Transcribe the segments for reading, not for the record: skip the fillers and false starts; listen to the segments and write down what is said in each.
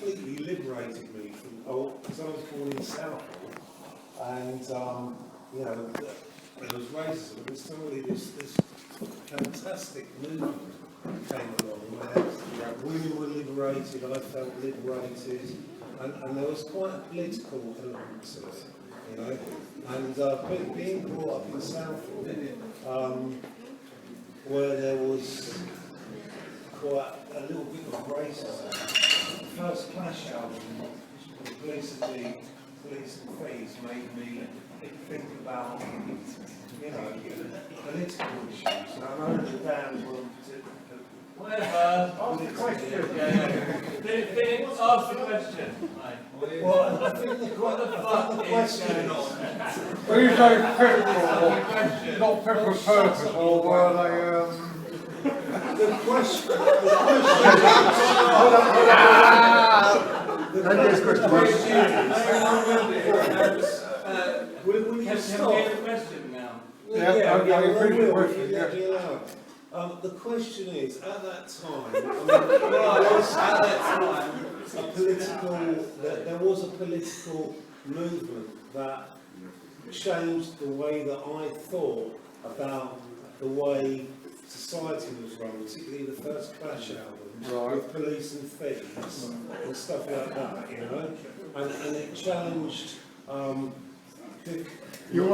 completely liberated me from, because I was born in Southall, and you know, there was racism, and suddenly this fantastic movement came along where women were liberated, I felt liberated, and there was quite a political element to it, you know. And being brought up in Southall, where there was quite a little bit of racism. The first Clash album, the Police and Thieves, made me think about, you know, political issues. And I know the band were Whatever. Ask the question. Ask the question. well, I think the question is, When you say critical, not fit for purpose, or were they, the question will you stop? The question now. The question is, at that time, there was a political movement that changed the way that I thought about the way society was run, particularly the first Clash album, with Police and Thieves and stuff like that, you know, and it challenged my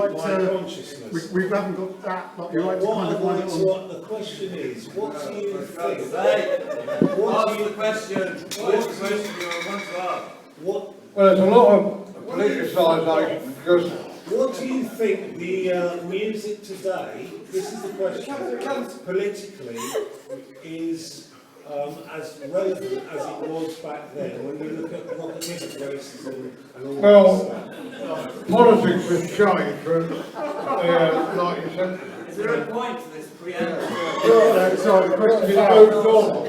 consciousness. we haven't got that, but you like to What kind of like what the question is, what do you think? Ask the question. What question you want to ask? well, there's a lot of politicisation because What do you think the music today, this is the question, politically is as relevant as it was back then, when you look at racism and all that stuff? Politics has changed from, like you said. Is there a point to this preamble? So the question is moved on.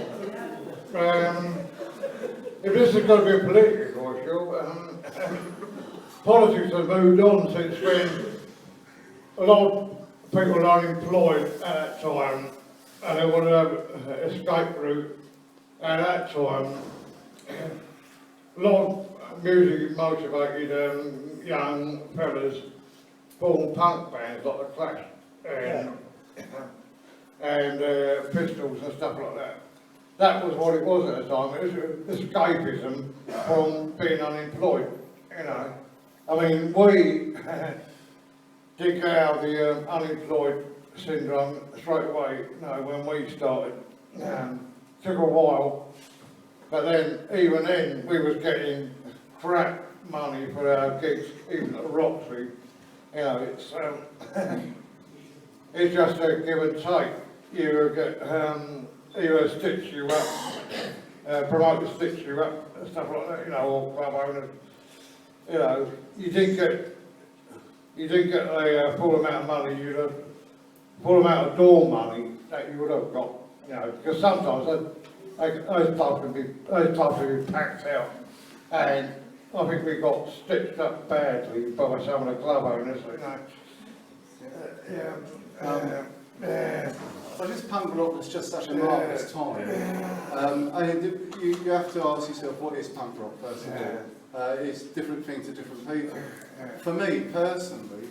If this is going to be a political issue, politics has moved on since when a lot of people were unemployed at that time and they wanted to have an escape route. At that time, a lot of music motivated young fellas formed punk bands like the Clash and Pistols and stuff like that. That was what it was at the time. It was escapism from being unemployed, you know. I mean, we did get out of the unemployed syndrome straight away, you know, when we started. Took a while, but then, even then, we was getting crap money for our gigs, even at Roxy. You know, it's just a give and take. You get, either stitch you up, promoter stitch you up, and stuff like that, you know, or club owners. You know, you didn't get a full amount of money, full amount of door money that you would have got, you know, because sometimes those types would be packed out, and I think we got stitched up badly by some of the club owners, you know. Well, this punk rock was just such a marvellous time. I mean, you have to ask yourself, what is punk rock, first of all? It's different thing to different people. For me, personally,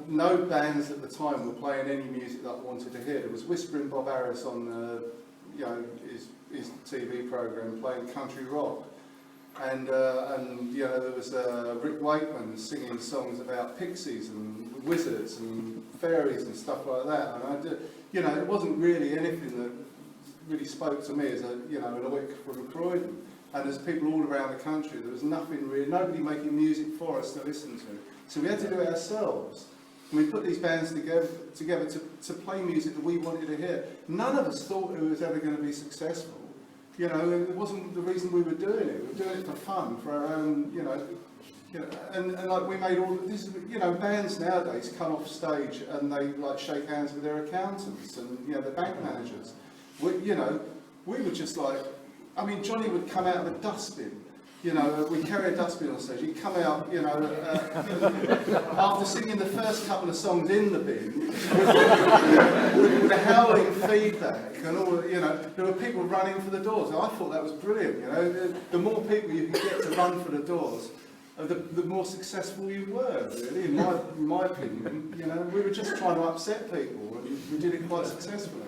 no bands at the time were playing any music that I wanted to hear. There was Whispering Bob Harris on you know, his TV programme playing country rock. And you know, there was Rick Wakeman singing songs about pixies and wizards and fairies and stuff like that. And you know, it wasn't really anything that really spoke to me as an awake from Croydon. And there's people all around the country. There was nothing really, nobody making music for us to listen to. So we had to do it ourselves. And we put these bands together to play music that we wanted to hear. None of us thought it was ever going to be successful. You know, it wasn't the reason we were doing it. We were doing it for fun, for our own, and like we made all this, bands nowadays come off stage and they like shake hands with their accountants and their bank managers. We were just like, I mean, Johnny would come out of a dustbin You know, we carry a dustbin on stage. You come out, you know, after singing the first couple of songs in the bin, with a howling feedback, and all, you know, there were people running for the doors. And I thought that was brilliant. You know, the more people you can get to run for the doors, the more successful you were. Really, in my opinion, you know, we were just trying to upset people, and we did it quite successfully.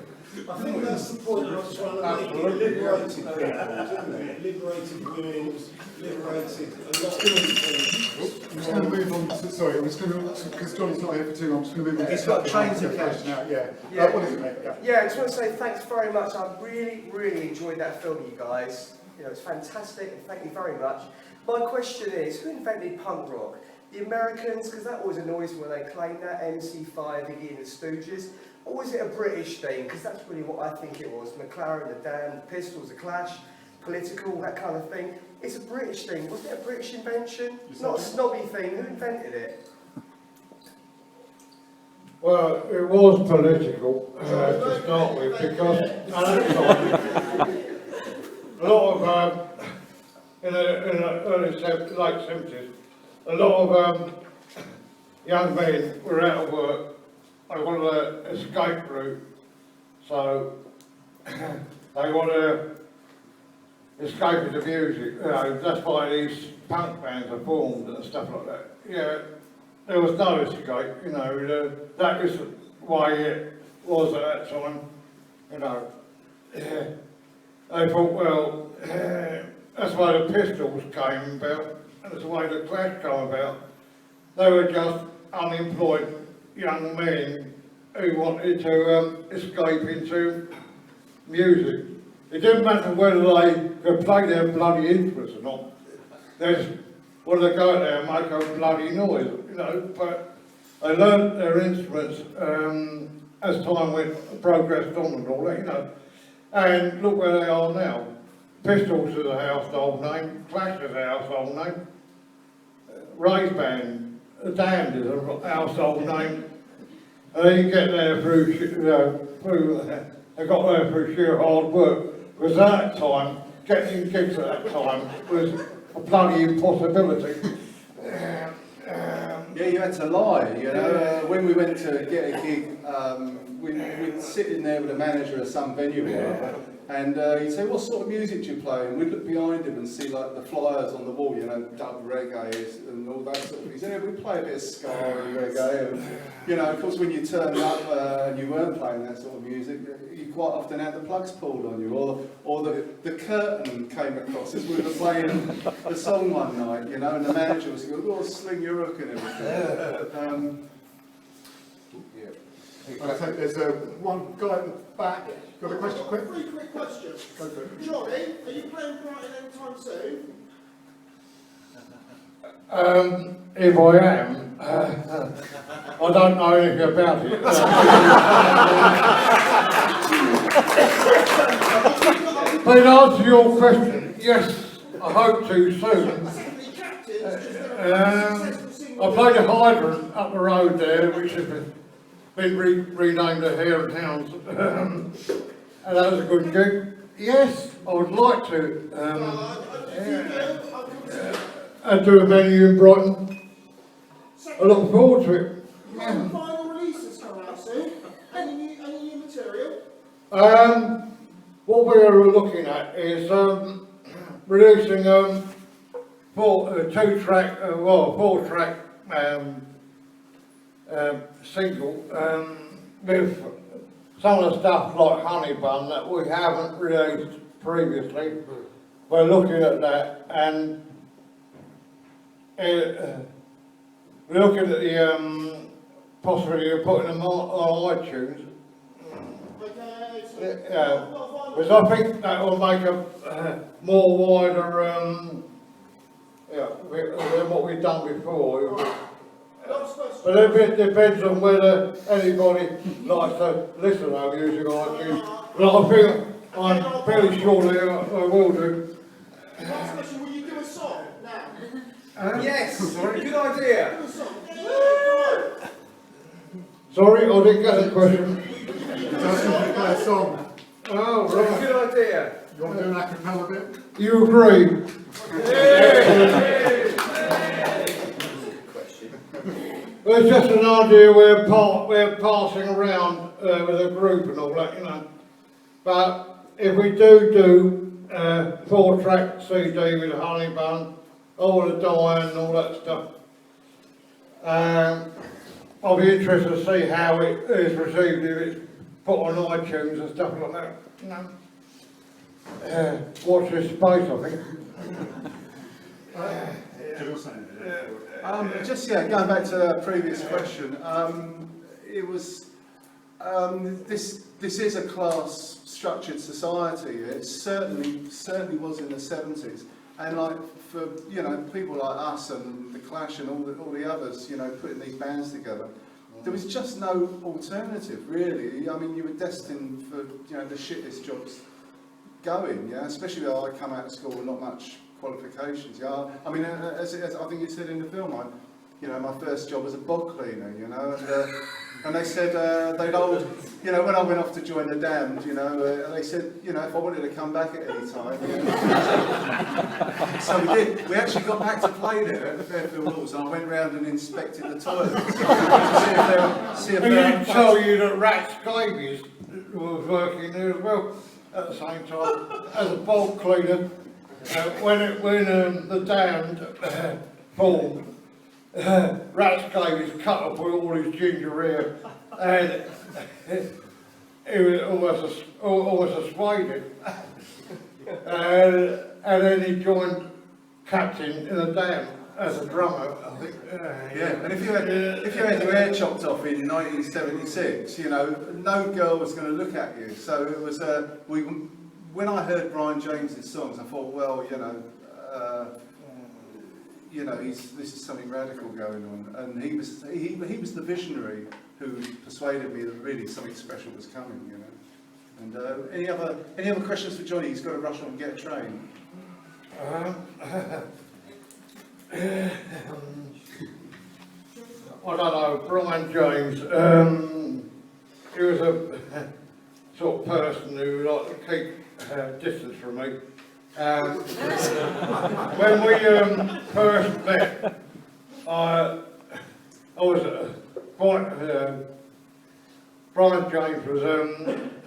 I think that's the point I was trying to make. It liberated people, didn't it? Liberated women, liberated a lot of people. I'm just going to move on to, sorry, I'm just going to, because John's not here for too long, I'm just going to move on to... He's got trains to catch. Now, yeah. Yeah. What is it, mate? Yeah. Yeah, I just want to say thanks very much. I really enjoyed that film, you guys. You know, it's fantastic, and thank you very much. My question is, who invented punk rock? The Americans, because that always annoys me when they claim that, MC5, Iggy and the Stooges, or was it a British thing? Because that's really what I think it was. McLaren, the Damned, the Pistols, the Clash, political, that kind of thing. It's a British thing. Wasn't it a British invention? It's not a snobby thing. Who invented it? Well, it was political to start with, because at that time, a lot of, in the early late 70s, a lot of young men were out of work. They wanted an escape route, so they want to escape into music. You know, that's why these punk bands are formed and stuff like that. Yeah, there was no escape. You know, that is the way it was at that time. You know, they thought, well, that's why the Pistols came about, and that's the way the Clash came about. They were just unemployed young men who wanted to escape into music. It didn't matter whether they could play their bloody instruments or not. They just wanted to go out there and make a bloody noise, you know, but they learned their instruments as time progressed on and all that, you know. And look where they are now. Pistols is a household name, Clash is a household name, Ray's band, The Damned is a household name. And they didn't get there through, they got there through sheer hard work. Because at that time, getting gigs at that time was a bloody impossibility. Yeah, you had to lie, you know. When we went to get a gig, we'd sit in there with a manager of some venue or whatever, and he'd say, what sort of music do you play? And we'd look behind him and see like the flyers on the wall, you know, dub reggae and all that sort of thing. He said, yeah, we play a bit of ska and reggae. And, you know, of course, when you turned up and you weren't playing that sort of music, you quite often had the plugs pulled on you, or the curtain came across as we were playing the song one night, you know, and the manager was going, oh, sling your hook and everything. I think there's one guy at the back. Got a question? Quick. 3 quick questions. Go for it. Johnny, are you playing Brighton anytime soon? If I am, I don't know anything about it. But in answer to your question, yes, I hope to soon. Secondly, captains, I played a hydrant up the road there, which has been renamed a Hare and Hounds, and that was a good gig. Yes, I would like to and do a venue in Brighton. I look forward to it. the final releases coming out soon. Any new material? What we are looking at is releasing four-track single with some of the stuff like Honey Bun that we haven't released previously. We're looking at that, and we're looking at the possibility of putting them on iTunes. Okay, so Yeah, because I think that will make a more wider than what we've done before. last question. But it depends on whether anybody likes to listen to our music on iTunes. But I'm fairly sure that I will do. Last question, will you do a song now? Yes, good idea. Do a song. Sorry, I didn't get the question. Play a song. Oh, right. Good idea. You want to do an a cappella bit? You agree? Well, it's just an idea we're passing around with a group and all that, you know. But if we do 4-track CD with honey bun, all the dying and all that stuff, I'll be interested to see how it is received if it's put on iTunes and stuff like that, you know. Watch this space, I think. Just going back to the previous question, it was this is a class structured society. It certainly was in the 70s, and like for people like us and the Clash and all the others, putting these bands together, there was just no alternative really. I mean, you were destined for the shittest jobs going, especially when I come out of school with not much qualifications. I mean, as I think you said in the film, my first job was a bog cleaner, and they said they'd old, when I went off to join the Damned, they said, if I wanted to come back at any time. So we did. We actually got back to play there at the Fairfield Halls, and I went round and inspected the toilets to see if I didn't tell you that Rat Scabies was working there as well at the same time as a bog cleaner. When the Damned formed, Rat Scabies cut off with all his ginger hair, and it was almost persuaded. And then he joined Captain in the Damned as a drummer, I think. And if you had your hair chopped off in 1976, no girl was going to look at you. So it was when I heard Brian James's songs, I thought, well, this is something radical going on, and he was the visionary who persuaded me that really something special was coming, And any other questions for Johnny? He's got to rush on and get a train. I don't know, Brian James, he was a sort of person who liked to keep distance from me. When we first met, I was Brian James was a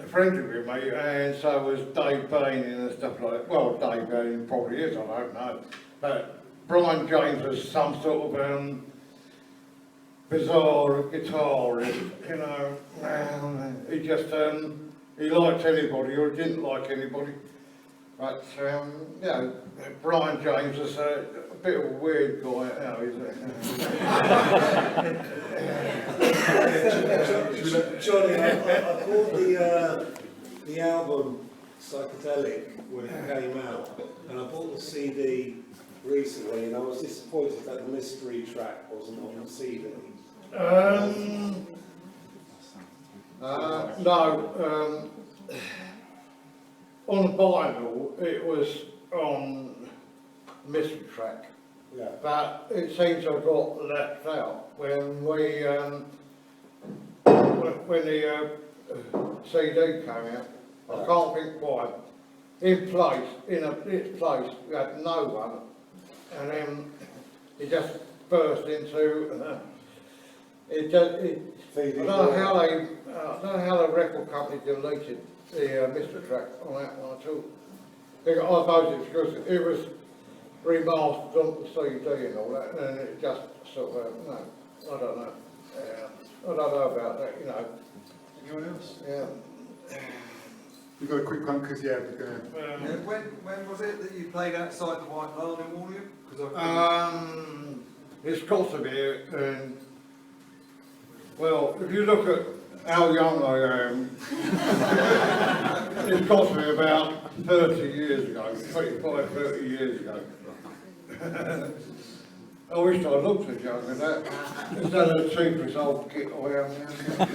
friend with me, and so was Dave Bain and stuff like that. Well, Dave Bain probably is, I don't know. But Brian James was some sort of bizarre guitarist, he just, he liked anybody or didn't like anybody. But, Brian James is a bit of a weird guy now, Johnny, I bought the album Psychedelic when it came out, and I bought the CD recently, and I was disappointed that the mystery track wasn't on the CD. No. On vinyl, it was on mystery track, but it seems I got left out when the CD came out. I can't think why. Its place, we had no one, and then it just burst into. I don't know how the record company deleted the mystery track on that one at all. I suppose it's because it was remastered on the CD and all that, and it just sort of, I don't know. I don't know about that, Anyone else? Yeah. We've got a quick one because we're going to. When was it that you played outside the White Barn in Warliam? It's got to be, well, if you look at how young I am, it's got to be about 30 years ago, 25, 30 years ago. I wish I looked as young as that. Instead of the cheapest old kit I am now.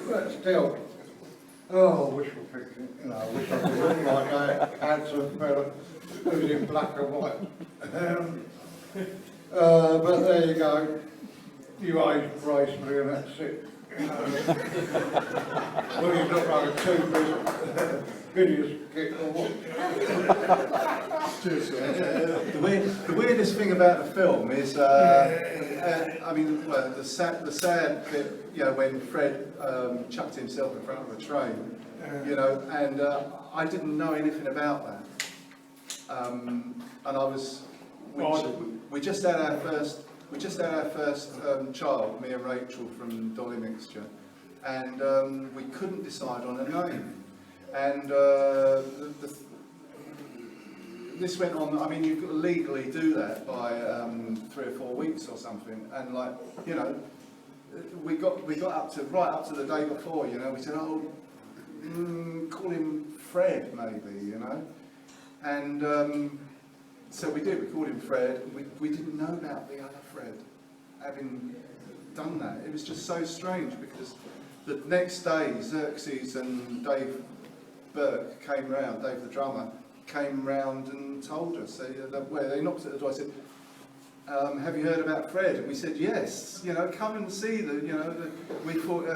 But still, wishful thinking, I wish I could look like that handsome fella who's in black and white. But there you go. You age gracefully and that's it. Well, you've not got a two-bit videos kit or what? The weirdest thing about the film is, I mean, well, the sad bit, you know, when Fred chucked himself in front of a train, you know, and I didn't know anything about that. And we just had our first child, me and Rachel from Dolly Mixture, and we couldn't decide on a name. And this went on. I mean, you could legally do that by 3 or 4 weeks or something. And like, you know, we got right up to the day before. You know, we said, oh, call him Fred, maybe. You know, and so we did. We called him Fred. We didn't know about the other Fred having done that. It was just so strange because the next day, Xerxes and Dave Burke came round, Dave the drummer, came round and told us. They knocked at the door. I said, "Have you heard about Fred?" And we said, "Yes. You know, come and see the. You know, we thought.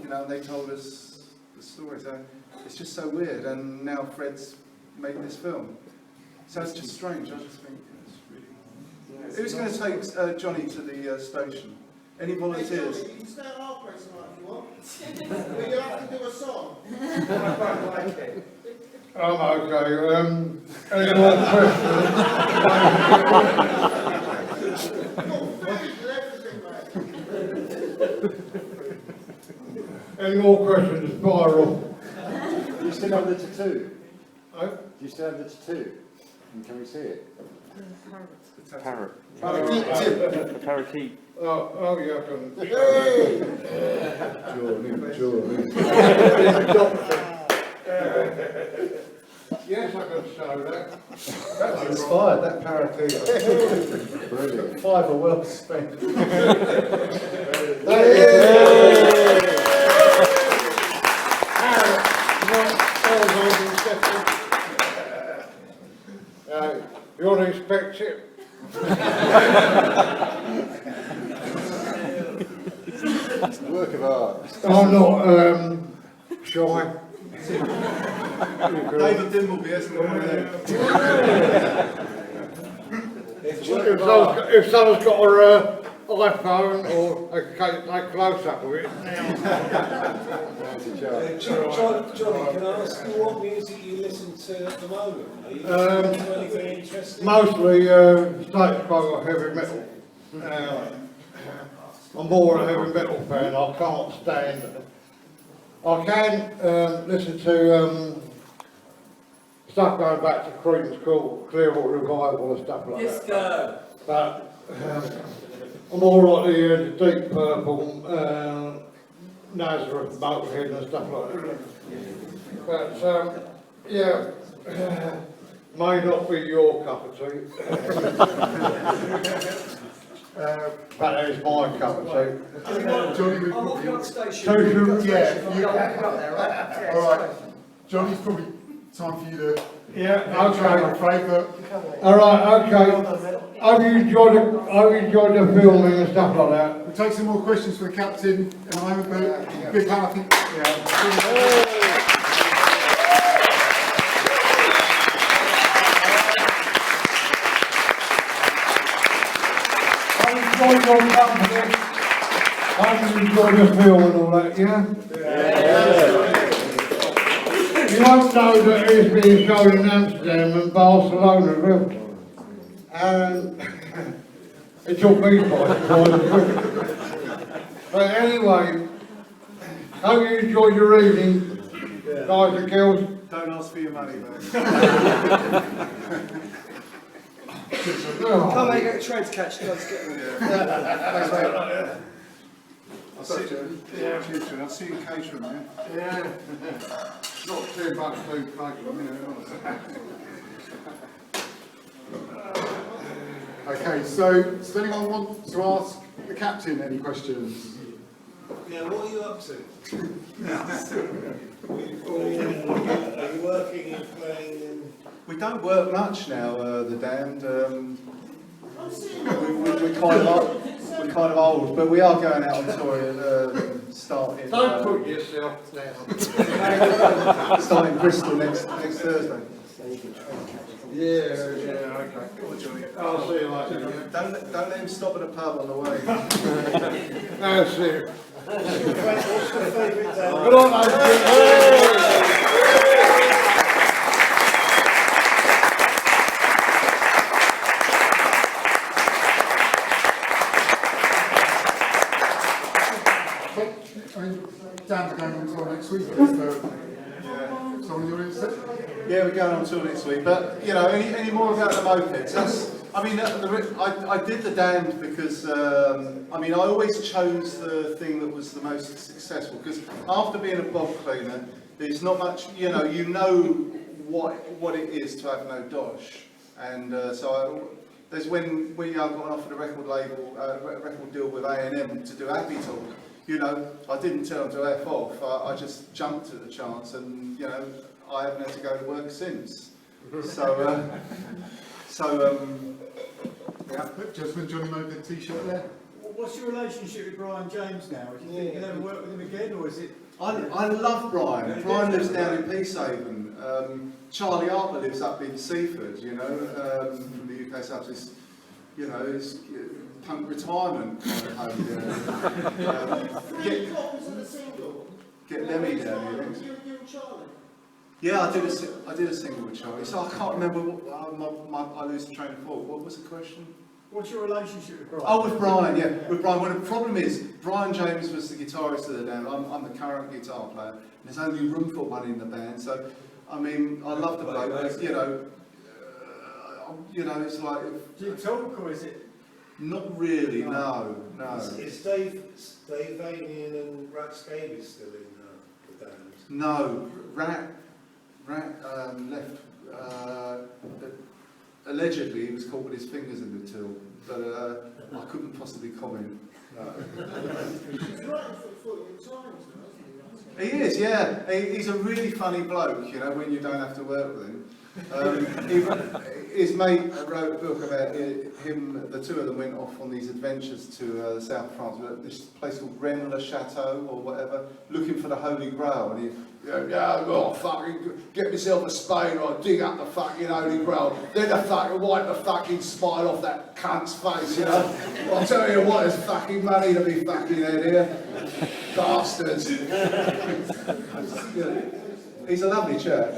You know, and they told us the story. So it's just so weird. And now Fred's made this film. So it's just strange. I just think it's really. Who's going to take Johnny to the station? Any volunteers? Hey, Johnny, you can stay at our place tonight if you want. But you have to do a song. I'm okay. Any more questions? Any more questions? Spiral. Do you still have the tattoo? Oh? Do you still have the tattoo? And can we see it? Parrot. Parakeet. Parakeet. Oh, yeah, I can. Johnny. Yes, I can show that. That's inspired, that parakeet. Brilliant. 5 are well spent. You want to inspect it? It's a work of art. I'm not shy. David Dimbleby hasn't got one of them. If someone's got an iPhone or a close-up of it. Johnny, can I ask you what music you listen to at the moment? Are you listening to anything interesting? Mostly state quo heavy metal. I'm more a heavy metal fan. I can't stand it. I can listen to stuff going back to Creedence Clearwater Revival and stuff like that. But I'm more like the Deep Purple, Nazareth, Motorhead and stuff like that. But yeah, may not be your cup of tea. But that is my cup of tea. Johnny, I'm walking up station. Yeah, I'm walking up there, right? Yeah, all right. Johnny's probably time for you to. Yeah, I'm okay. afraid, but All right, okay. Have you enjoyed the filming and stuff like that? we'll take some more questions for the captain in a moment. But big hand, I think. I've enjoyed your company. I've enjoyed the film and all that, yeah? You won't know that it's being shown in Amsterdam and Barcelona as well. And it took me by surprise. But anyway, hope you enjoyed your evening, guys and girls. Don't ask for your money, though. Come on, get a train to catch. Let's get in there. I'll see you. Yeah, I'll see you in catering, man. Yeah. Not too much too close, you know. Okay, so does anyone want to ask the captain any questions? Yeah, what are you up to? Are you working and playing and... We don't work much now, the Damned. I'm seeing We quite like. we're kind of old, but we are going out on tour starting. Don't put yourself down. Starting Bristol next Thursday. Yeah, okay. I'll see you later. Don't let him stop at a pub on the way. That's it. What's your favourite day? Good on, mate. I mean, Dan's going on tour next week, so someone you're interested? Yeah, we're going on tour next week. But you know, any more about the mopeds? I mean, I did the Damned because I mean, I always chose the thing that was the most successful. Because after being a bog cleaner, there's not much. You know what it is to have no dosh, and there's when we got offered a record label, a record deal with A&M to do Happy Talk. You know, I didn't tell them to F off, I just jumped at the chance, and, you know, I haven't had to go to work since. So, yeah. Just with Johnny Moped t-shirt there. What's your relationship with Brian James now? Do you think you'll ever work with him again, or is it? I love Brian. Brian lives down in Peacehaven. Charlie Harper lives up in Seaford, you know, from the UK South. You know, it's punk retirement kind of home. Three copies of the single. Get Lemmy down here. You and Charlie. Yeah, I did a single with Charlie, so I can't remember what, I lose the train of thought. What was the question? What's your relationship with Brian? Oh, with Brian, yeah, with Brian. Well, the problem is, Brian James was the guitarist of the band. I'm the current guitar player. And there's only room for one in the band, so, I mean, I love the bloke, but, you know, it's like... Do you talk, or is it? Not really, no. Is Dave Vanian and Rat Scabies still in the band? No, Rat left, allegedly he was caught with his fingers in the till, but I couldn't possibly comment. No. He's writing for the Times now, isn't he? He is, yeah. He's a really funny bloke, you know, when you don't have to work with him. His mate wrote a book about him, the two of them went off on these adventures to the south of France, this place called Rennes-le-Château or whatever, looking for the Holy Grail. And I've got to fucking get myself a spade or dig up the fucking Holy Grail, then I fucking wipe the fucking smile off that cunt's face, you know. I'll tell you what, there's fucking money to be fucking had here. Bastards. He's a lovely chap.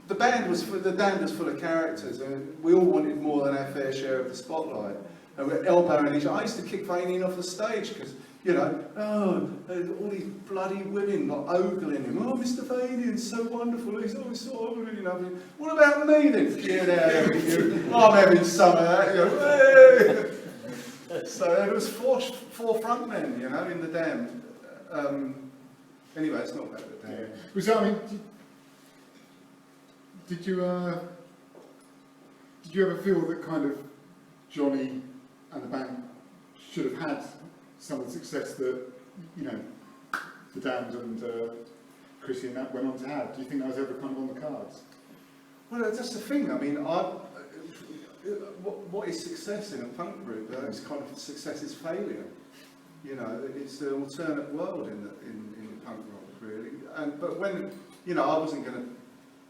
The band was full of characters, and we all wanted more than our fair share of the spotlight. And we're elbowing each other. I used to kick Vanian off the stage because, you know, all these bloody women like ogling him. Oh, Mr. Vanian's so wonderful. He's always so, you know. What about me then? Get out of here. I'm having some of that. You know, hey! So there was four front men, you know, in the Damned. Anyway, it's not about the Damned. Was that, I mean, did you ever feel that kind of Johnny and the band should have had some of the success that, you know, the Damned and Chrissy and that went on to have? Do you think that was ever kind of on the cards? Well, that's the thing. I mean, what is success in a punk group? It's kind of success is failure. You know, it's an alternate world in punk rock, really. But when, you know, I wasn't going to,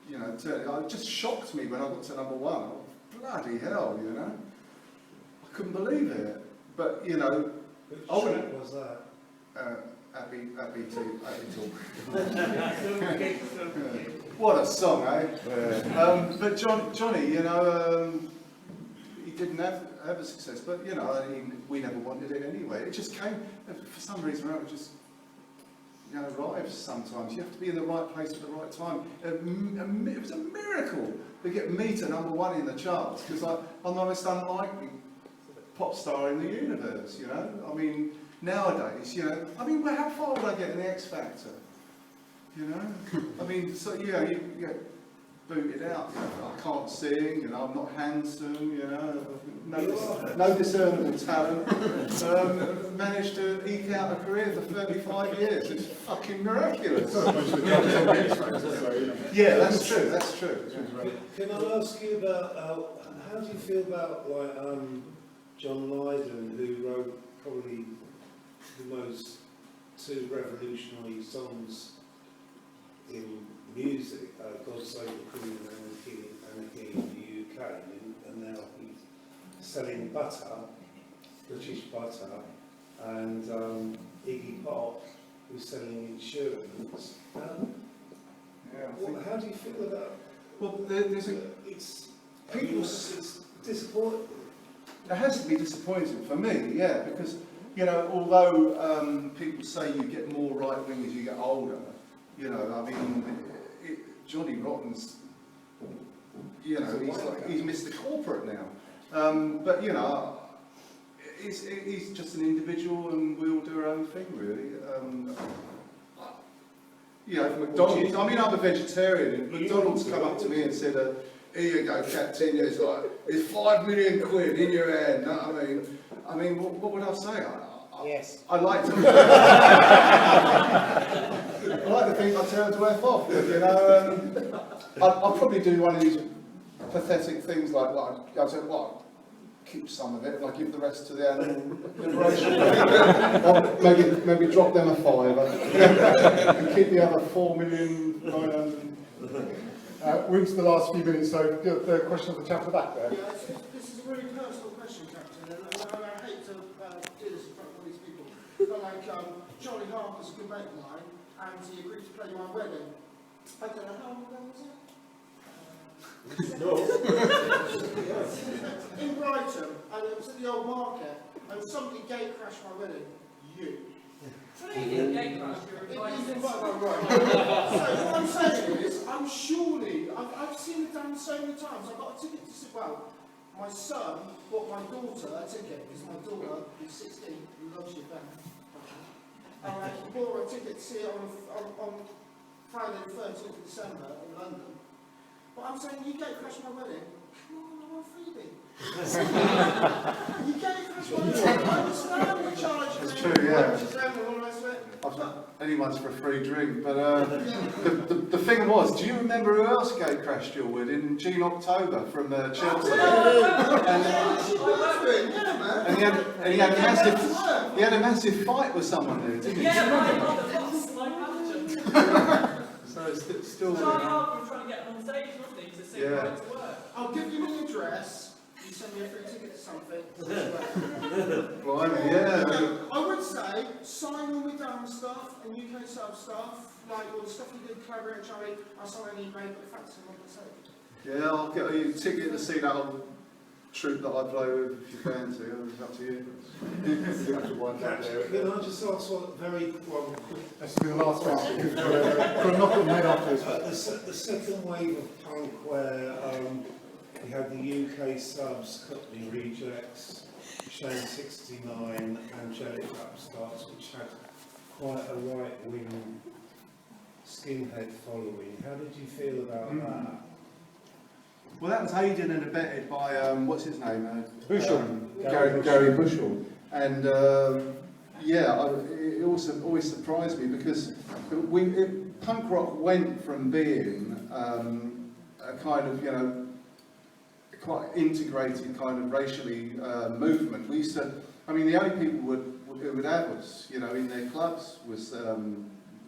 you know, it just shocked me when I got to number one. Oh, bloody hell, you know. I couldn't believe it. But, you know, Which track was that? Happy Talk. What a song, eh? Yeah. But Johnny, you know, he didn't have a success, but you know, we never wanted it anyway. It just came, for some reason, it just, you know, arrives sometimes. You have to be in the right place at the right time. It was a miracle to get me to number one in the charts, because I'm the most unlikely pop star in the universe, you know? I mean, nowadays, you know, I mean, how far would I get in the X Factor? You know? I mean, so, yeah, booted out. You know, I can't sing, you know, I'm not handsome, you know, no discernible talent. Managed to eke out a career for 35 years. It's fucking miraculous. Yeah, that's true. That's true. Can I ask you about how do you feel about like John Lydon, who wrote probably the most two revolutionary songs in music, God Save the Queen and Anarchy in the UK, and now he's selling butter, British butter, and Iggy Pop, who's selling insurance. How do you feel about? Well, there's it's disappointing. It has to be disappointing for me, yeah, because, you know, although people say you get more right wing as you get older, you know, I mean, Johnny Rotten's, you know, he's Mr. Corporate now. But, you know, he's just an individual and we all do our own thing, really. You know, McDonald's, I mean, I'm a vegetarian, and McDonald's come up to me and said, here you go, Captain, it's like, it's 5 million quid in your hand, know what I mean, what would I say? Yes. I like to I like to think I turned to F off, but, you know, I'll probably do one of these pathetic things like what I said, well, keep some of it and I give the rest to the animal liberation. Or maybe drop them a £5 and keep the other 4,900,000. We're into the last few minutes, so the question at the chap at the back there. Yeah, this is a really personal question, Captain, and I hate to do this in front of all these people, but like Charlie Harper's a good mate of mine, and he agreed to play my wedding. I don't know how long ago was it? In Brighton, and it was at the old market, and somebody gate crashed my wedding. You. So what I'm saying is, I've seen it done so many times. I got a ticket to see, well, my son bought my daughter a ticket, because my daughter, who's 16, who loves your band. And he bought her a ticket to see it on Friday the 13th of December in London. But I'm saying, you gate crash my wedding, come on, I want a freebie. You gate crash my wedding, I understand the charge. It's true, yeah. Anyone's for a free drink, but the thing was, do you remember who else gate crashed your wedding? Gene October from Chelsea. And he had a massive fight with someone there, didn't he? So it's still. Charlie Harper was trying to get him on stage, wasn't he, to sing right to work? I'll give you my address. You send me a free ticket to something. Blimey, yeah. I would say, sign all my damn stuff and UK sub stuff, like all the stuff you did collaborate, Charlie. I'll sign any email, but facts are not the same. Yeah, I'll get you a ticket to see that old troupe that I play with if you fancy. It's up to you. Can I just ask one very quick? Let's do the last one, because we've got a knock on the head after this. The second wave of punk where we had the UK subs, Company Rejects, Shane 69, Angelic Upstarts, which had quite a right-wing skinhead following. How did you feel about that? Well, that was aided and abetted by, what's his name? Bushell. Gary Bushell. And yeah, it also always surprised me because punk rock went from being a kind of, you know, quite integrated kind of racially movement. We used to, I mean, the only people who would have us, you know, in their clubs was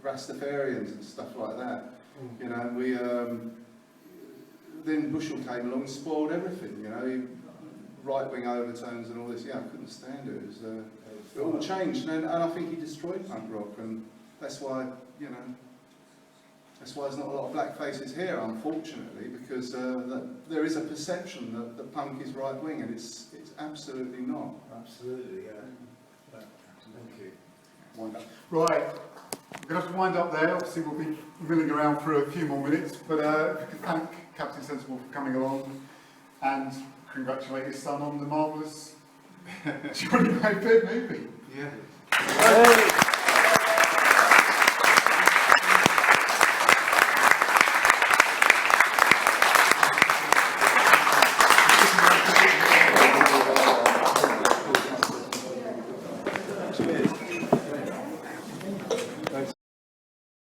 Rastafarians and stuff like that. You know, we then Bushell came along and spoiled everything. You know, right-wing overtones and all this. Yeah, I couldn't stand it. It all changed, and I think he destroyed punk rock, and that's why, you know, that's why there's not a lot of black faces here, unfortunately, because there is a perception that punk is right-wing, and it's absolutely not. Absolutely, yeah. Thank you. Wind up. Right, we're going to have to wind up there. Obviously, we'll be milling around for a few more minutes, but if you could thank Captain Sensible for coming along and congratulate his son on the marvellous Johnny Moped movie. Yeah.